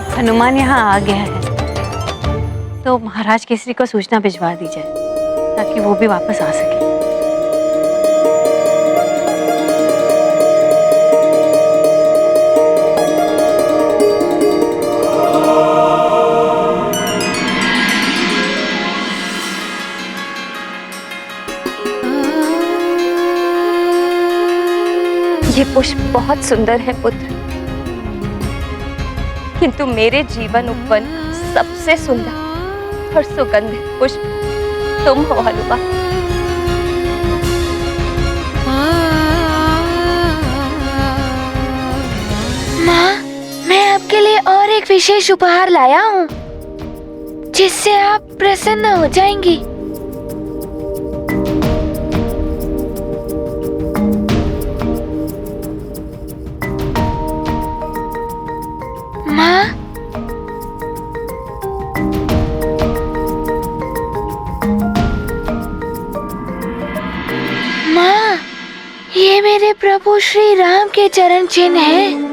अब हनुमान यहाँ आ गया है तो महाराज केसरी को सूचना भिजवा दी जाए ताकि वो भी वापस आ सके। ये पुष्प बहुत सुंदर है पुत्र, किंतु मेरे जीवन उपवन सबसे सुंदर और सुगंधित पुष्प तुम हो हनुमान। माँ, मैं आपके लिए और एक विशेष उपहार लाया हूँ जिससे आप प्रसन्न हो जाएंगी। माँ, माँ, ये मेरे प्रभु श्री राम के चरण चिन्ह हैं।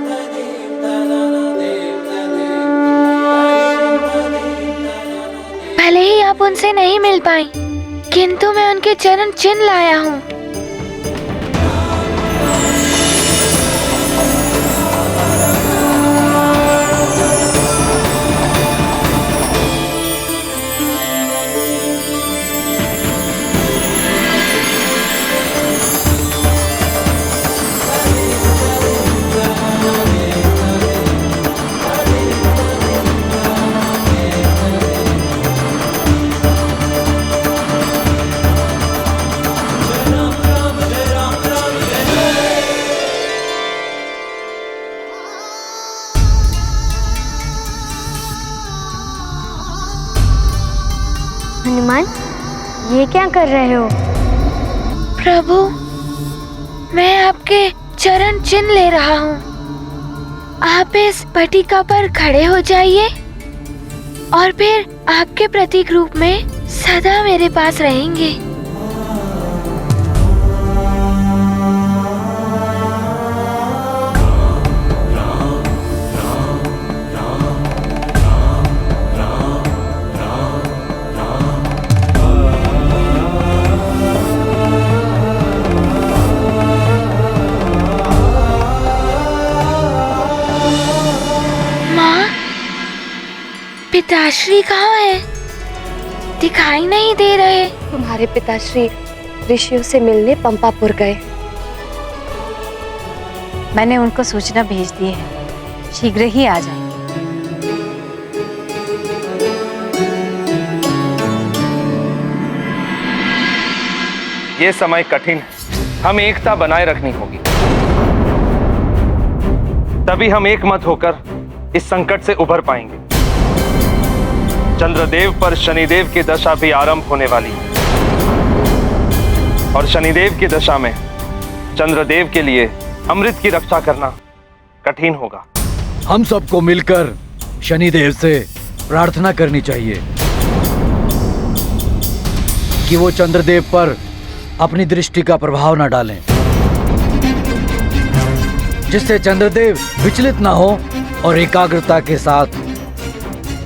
भले ही आप उनसे नहीं मिल पाई, किंतु मैं उनके चरण चिन्ह लाया हूँ। हनुमान, ये क्या कर रहे हो? प्रभु, मैं आपके चरण चिन्ह ले रहा हूँ। आप इस पटिका पर खड़े हो जाइए और फिर आपके प्रतीक रूप में सदा मेरे पास रहेंगे। पिताश्री कहाँ है? दिखाई नहीं दे रहे। तुम्हारे पिताश्री ऋषियों से मिलने पंपापुर गए। मैंने उनको सूचना भेज दी है, शीघ्र ही आ जाएंगे। ये समय कठिन है, हम एकता बनाए रखनी होगी, तभी हम एक मत होकर इस संकट से उभर पाएंगे। चंद्रदेव पर शनिदेव की दशा भी आरंभ होने वाली है और शनिदेव की दशा में चंद्रदेव के लिए अमृत की रक्षा करना कठिन होगा। हम सबको मिलकर शनिदेव से प्रार्थना करनी चाहिए कि वो चंद्रदेव पर अपनी दृष्टि का प्रभाव न डालें, जिससे चंद्रदेव विचलित ना हो और एकाग्रता के साथ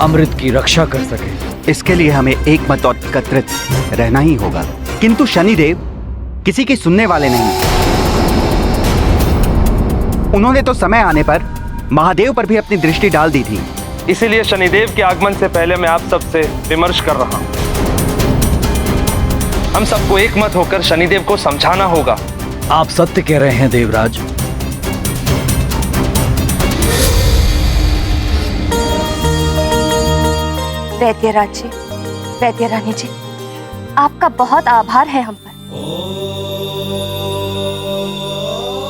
अमृत की रक्षा कर सके। इसके लिए हमें एक मत और एकत्रित रहना ही होगा, किंतु शनिदेव किसी की सुनने वाले नहीं। उन्होंने तो समय आने पर महादेव पर भी अपनी दृष्टि डाल दी थी। इसीलिए शनिदेव के आगमन से पहले मैं आप सबसे विमर्श कर रहा हूं। हम सबको एक मत होकर शनिदेव को समझाना होगा। आप सत्य कह रहे हैं देवराज। वैद्यराज जी, वैद्यरानी जी, आपका बहुत आभार है हम पर,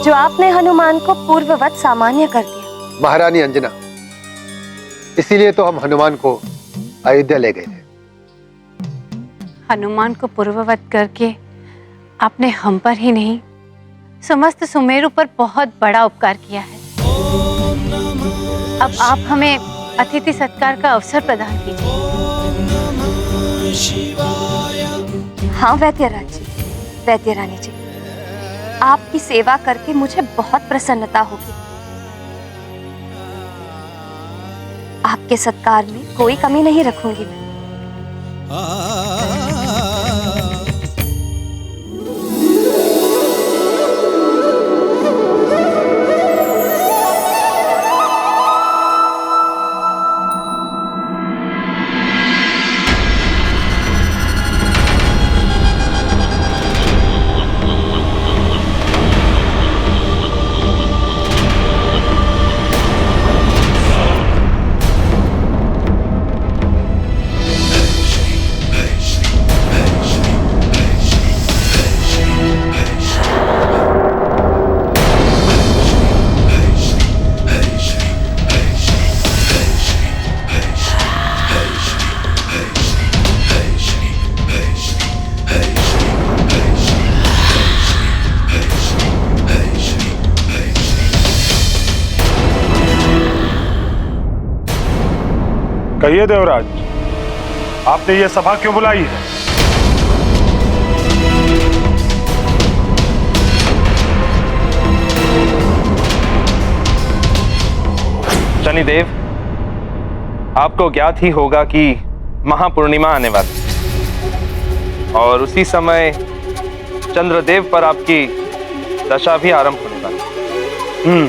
जो आपने हनुमान को पूर्ववत सामान्य कर दिया। महारानी अंजना, इसीलिए तो हम हनुमान को अयोध्या ले गए थे। हनुमान को पूर्ववत करके आपने हम पर ही नहीं समस्त सुमेरु पर बहुत बड़ा उपकार किया है। अब आप हमें अतिथि सत्कार का अवसर प्रदान कीजिए। हाँ वैद्यराज जी, वैद्यरानी जी, आपकी सेवा करके मुझे बहुत प्रसन्नता होगी। आपके सत्कार में कोई कमी नहीं रखूंगी मैं। कहिए देवराज, आपने ये सभा क्यों बुलाई है? शनिदेव, आपको ज्ञात ही होगा कि महापूर्णिमा आने वाली है और उसी समय चंद्रदेव पर आपकी दशा भी आरंभ होने वाली है।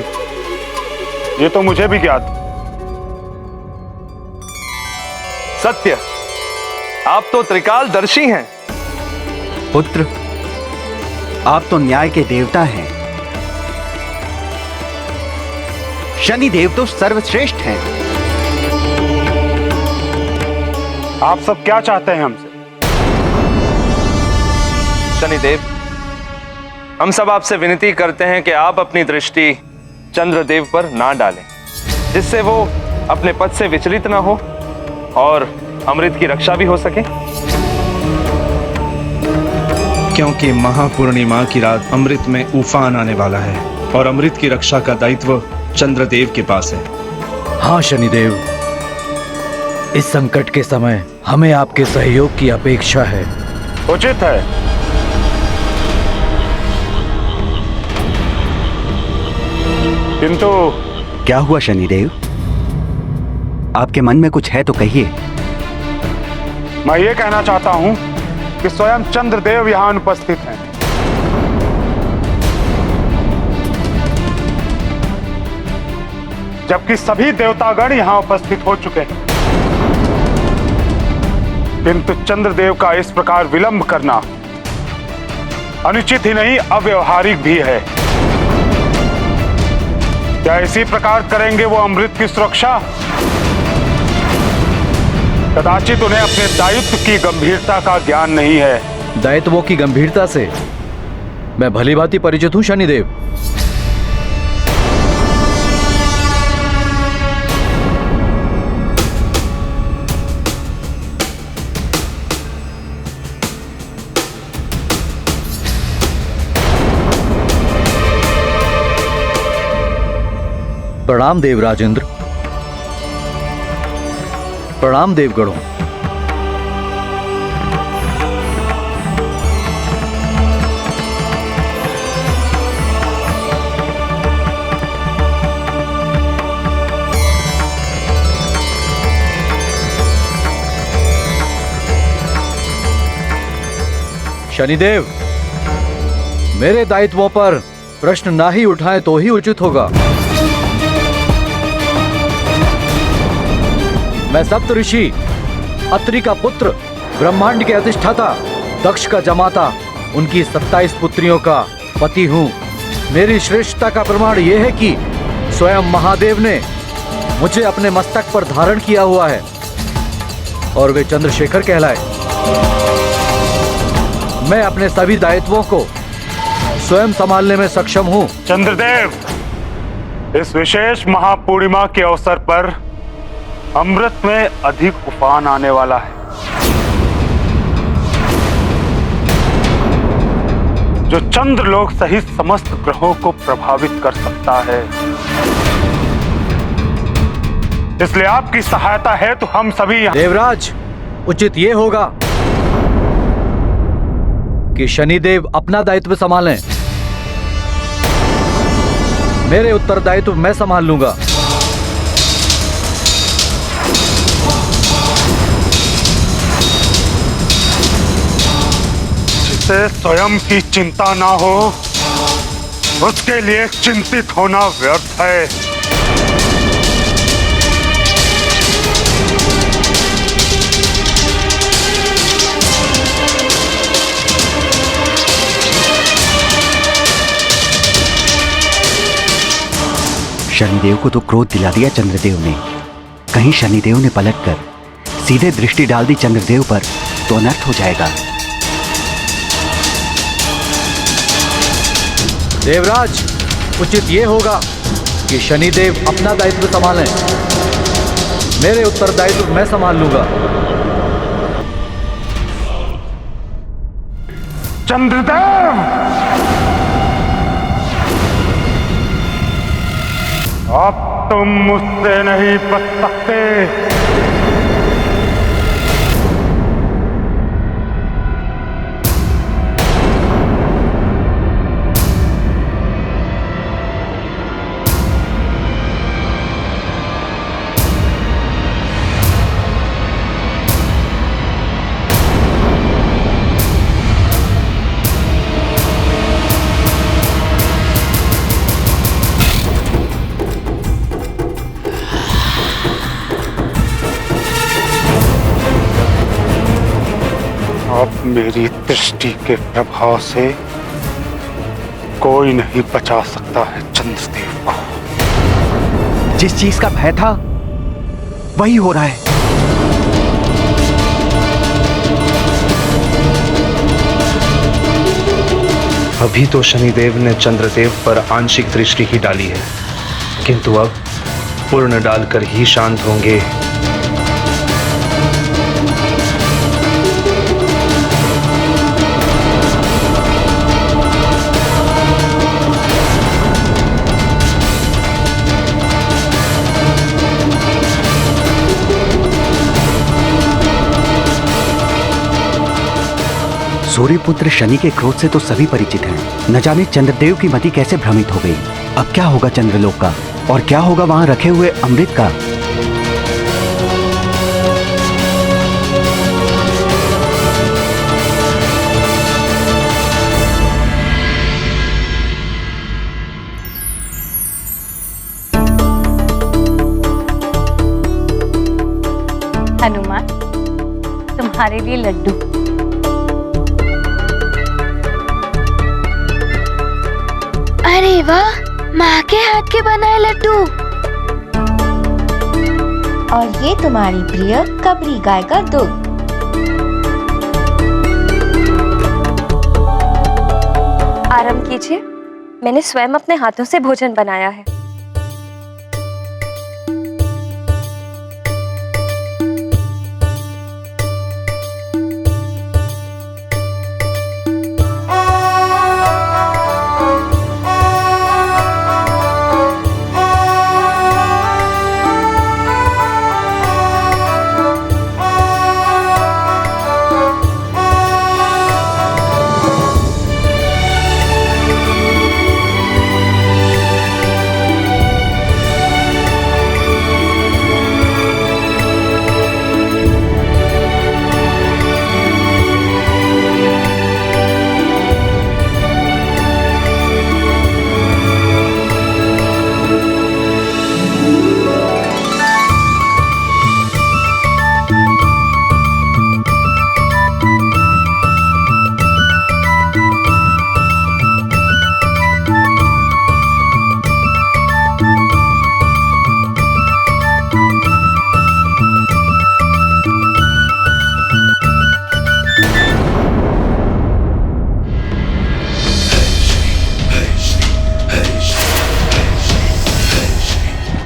ये तो मुझे भी ज्ञात। सत्य, आप तो त्रिकालदर्शी हैं। पुत्र, आप तो न्याय के देवता हैं। शनिदेव तो सर्वश्रेष्ठ हैं। आप सब क्या चाहते हैं हमसे? शनिदेव, हम सब आपसे विनती करते हैं कि आप अपनी दृष्टि चंद्रदेव पर ना डालें, जिससे वो अपने पद से विचलित ना हो और अमृत की रक्षा भी हो सके। क्योंकि महापूर्णिमा की रात अमृत में उफान आने वाला है और अमृत की रक्षा का दायित्व चंद्रदेव के पास है। हाँ शनिदेव, इस संकट के समय हमें आपके सहयोग की अपेक्षा है। उचित है। किंतु क्या हुआ शनिदेव? आपके मन में कुछ है तो कहिए। मैं ये कहना चाहता हूं कि स्वयं चंद्रदेव यहां अनुपस्थित हैं। जबकि सभी देवतागण यहां उपस्थित हो चुके हैं, किंतु चंद्रदेव का इस प्रकार विलंब करना अनुचित ही नहीं, अव्यवहारिक भी है। क्या इसी प्रकार करेंगे वो अमृत की सुरक्षा? कदाचित उन्हें अपने दायित्व की गंभीरता का ज्ञान नहीं है। दायित्वों की गंभीरता से मैं भली भांति परिचित हूं शनिदेव। प्रणाम देवराजेंद्र। प्रणाम देवगणों। शनिदेव, मेरे दायित्वों पर प्रश्न ना ही उठाएं तो ही उचित होगा। मैं सप्त ऋषि अत्रि का पुत्र, ब्रह्मांड के अधिष्ठाता, दक्ष का जमाता, उनकी 27 पुत्रियों का पति हूं। मेरी श्रेष्ठता का प्रमाण यह है कि स्वयं महादेव ने मुझे अपने मस्तक पर धारण किया हुआ है और वे चंद्रशेखर कहलाए। मैं अपने सभी दायित्वों को स्वयं संभालने में सक्षम हूं। चंद्रदेव, इस विशेष महापूर्णिमा के अवसर पर अमृत में अधिक उफान आने वाला है, जो चंद्रलोक सहित समस्त ग्रहों को प्रभावित कर सकता है। इसलिए आपकी सहायता है तो हम सभी यहाँ। देवराज, उचित ये होगा कि शनिदेव अपना दायित्व संभालें। मेरे उत्तरदायित्व मैं संभाल लूंगा। जिससे स्वयं की चिंता ना हो, उसके लिए चिंतित होना व्यर्थ है। शनिदेव को तो क्रोध दिला दिया चंद्रदेव ने। कहीं शनिदेव ने पलटकर सीधे दृष्टि डाल दी चंद्रदेव पर तो अनर्थ हो जाएगा। देवराज, उचित ये होगा कि शनिदेव अपना दायित्व संभालें। मेरे उत्तरदायित्व मैं संभाल लूंगा। चंद्रदेव, अब तुम मुझसे नहीं बच सकते। अब मेरी दृष्टि के प्रभाव से कोई नहीं बचा सकता है चंद्रदेव को। जिस चीज का भय था वही हो रहा है। अभी तो शनिदेव ने चंद्रदेव पर आंशिक दृष्टि ही डाली है, किंतु अब पूर्ण डालकर ही शांत होंगे। सूर्यपुत्र शनि के क्रोध से तो सभी परिचित हैं। न जाने चंद्रदेव की मति कैसे भ्रमित हो गई। अब क्या होगा चंद्रलोक का, और क्या होगा वहां रखे हुए अमृत का। हनुमान, तुम्हारे लिए लड्डू। अरे वाह, माँ के हाथ के बनाए लड्डू। और ये तुम्हारी प्रिय कबरी गाय का दूध। आराम कीजिए, मैंने स्वयं अपने हाथों से भोजन बनाया है।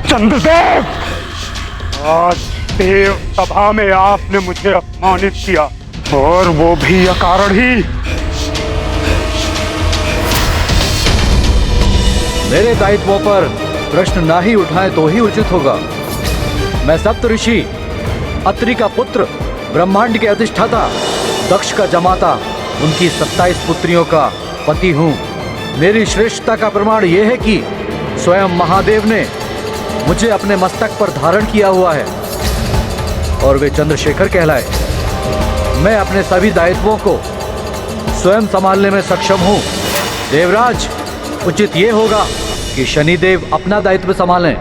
चंद्रदेव, आज देव सभा में आपने मुझे अपमानित किया, और वो भी अकारण ही। मेरे दायित्वों पर प्रश्न ना ही उठाएं तो ही उचित होगा। मैं सप्तऋषि, अत्रि का पुत्र, ब्रह्मांड के अधिष्ठाता, दक्ष का जमाता, उनकी 27 पुत्रियों का पति हूँ। मेरी श्रेष्ठता का प्रमाण यह है कि स्वयं महादेव ने मुझे अपने मस्तक पर धारण किया हुआ है, और वे चंद्रशेखर कहलाए। मैं अपने सभी दायित्वों को स्वयं संभालने में सक्षम हूँ। देवराज, उचित ये होगा कि शनिदेव अपना दायित्व संभालें।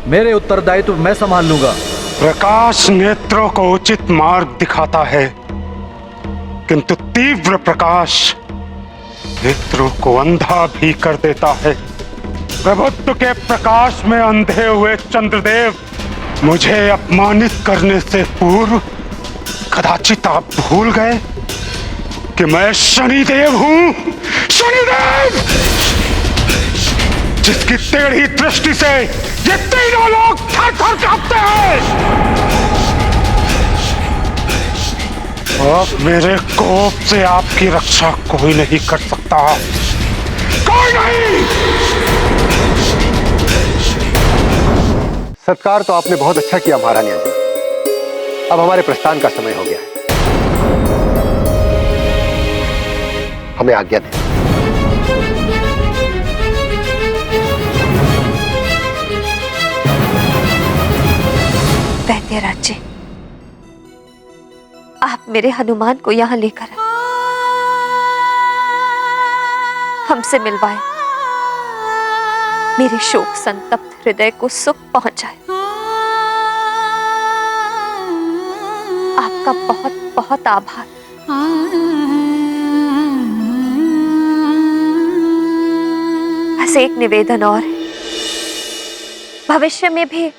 मेरे उत्तरदायित्व मैं संभाल लूंगा। प्रकाश नेत्रों को उचित मार्ग दिखाता है, किंतु तीव्र प्रकाश नेत्रों को अंधा भी कर देता है। प्रभुत्व के प्रकाश में अंधे हुए चंद्रदेव, मुझे अपमानित करने से पूर्व कदाचित आप भूल गए कि मैं शनिदेव हूं। शनिदेव, जिसकी टेढ़ी दृष्टि से ये तीनों लोग थर-थर कांपते हैं। अब मेरे कोप से आपकी रक्षा कोई नहीं कर सकता, कोई नहीं। सत्कार तो आपने बहुत अच्छा किया महारानी अंजना। अब हमारे प्रस्थान का समय हो गया है, हमें आज्ञा दें। वैद्यराज जी, आप मेरे हनुमान को यहाँ लेकर आए, हमसे मिलवाए, मेरे शोक संतप्त हृदय को सुख पहुंचाए। आपका बहुत बहुत आभार। बस एक निवेदन और है, भविष्य में भी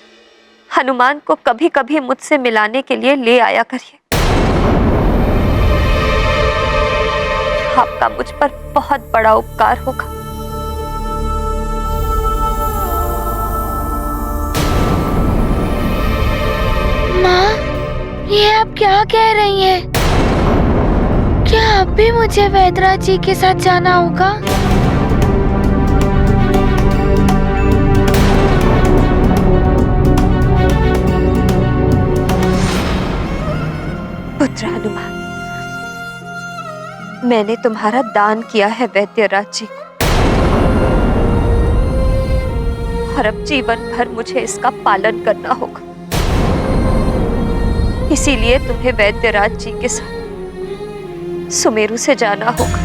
हनुमान को कभी कभी मुझसे मिलाने के लिए ले आया करिए। आपका मुझ पर बहुत बड़ा उपकार होगा। माँ, ये आप क्या कह रही हैं? क्या अब भी मुझे वैद्यराज जी के साथ जाना होगा? पुत्र हनुमान, मैंने तुम्हारा दान किया है वैद्यराज जी को, और अब जीवन भर मुझे इसका पालन करना होगा। इसीलिए तुम्हें वैद्यराज जी के साथ सुमेरु से जाना होगा।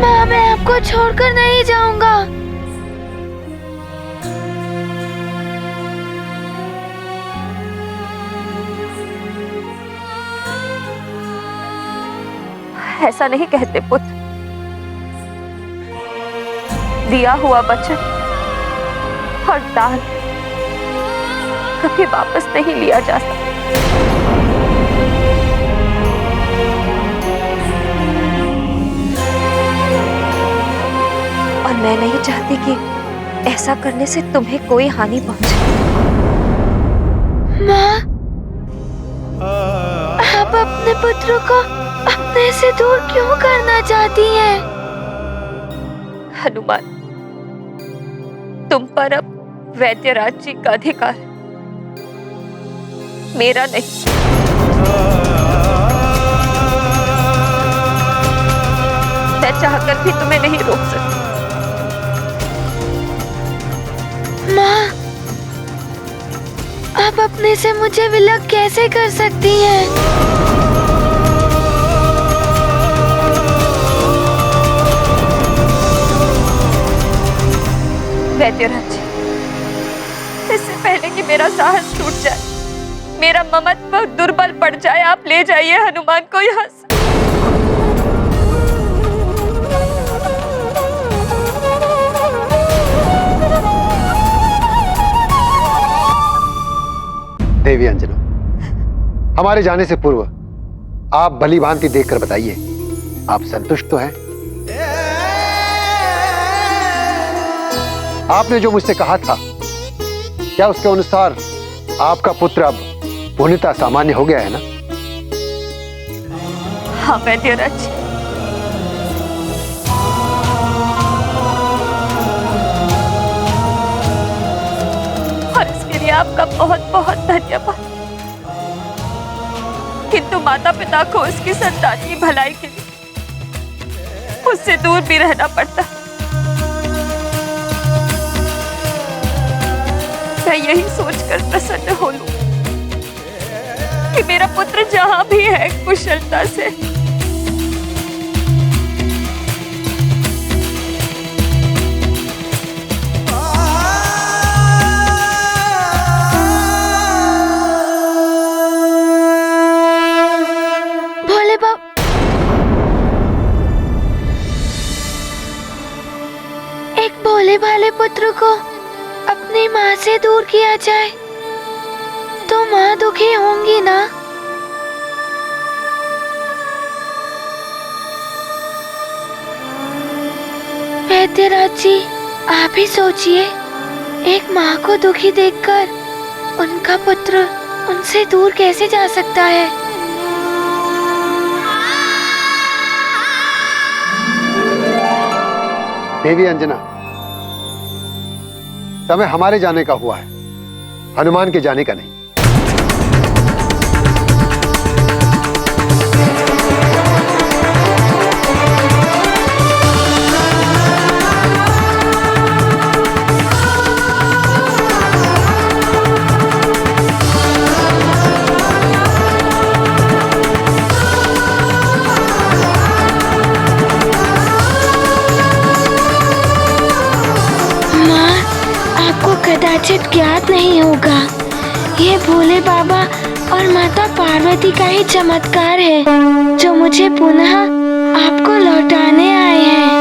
माँ, मैं आपको छोड़कर नहीं जाऊंगा। ऐसा नहीं कहते पुत्र, दिया हुआ वचन और दान कभी वापस नहीं लिया जा सकता। और मैं नहीं चाहती कि ऐसा करने से तुम्हें कोई हानि पहुंचे। माँ, आप अपने पुत्र को अपने से दूर क्यों करना चाहती हैं? हनुमान, तुम पर अब वैद्यराज जी का अधिकार है, मेरा नहीं। मैं चाहकर भी तुम्हें नहीं रोक सकती। माँ, आप अपने से मुझे विलग कैसे कर सकती हैं? वैद्यराज जी, इससे पहले कि मेरा साहस टूट जाए, मेरा ममत्व दुर्बल पड़ जाए, आप ले जाइए हनुमान को यहाँ से। देवी अंजना, हमारे जाने से पूर्व आप भली भांति देखकर बताइए, आप संतुष्ट तो हैं? आपने जो मुझसे कहा था, क्या उसके अनुसार आपका पुत्र अब पूर्णतः सामान्य हो गया है ना? हाँ वैद्यराज जी, और इसके लिए आपका बहुत बहुत धन्यवाद। किंतु माता पिता को उसकी संतान की भलाई के लिए उससे दूर भी रहना पड़ता। मैं यही सोचकर प्रसन्न हो लूं कि मेरा पुत्र जहां भी है कुशलता से। भोले बाबा, एक भोले भाले पुत्र को अपनी माँ से दूर किया जाए तो माँ दुखी होंगी ना? वैद्यराज जी, आप ही सोचिए, एक माँ को दुखी देखकर उनका पुत्र उनसे दूर कैसे जा सकता है? देवी अंजना, समय हमारे जाने का हुआ है, हनुमान के जाने का नहीं। कदाचित ज्ञात नहीं होगा, ये भोले बाबा और माता पार्वती का ही चमत्कार है जो मुझे पुनः आपको लौटाने आए हैं।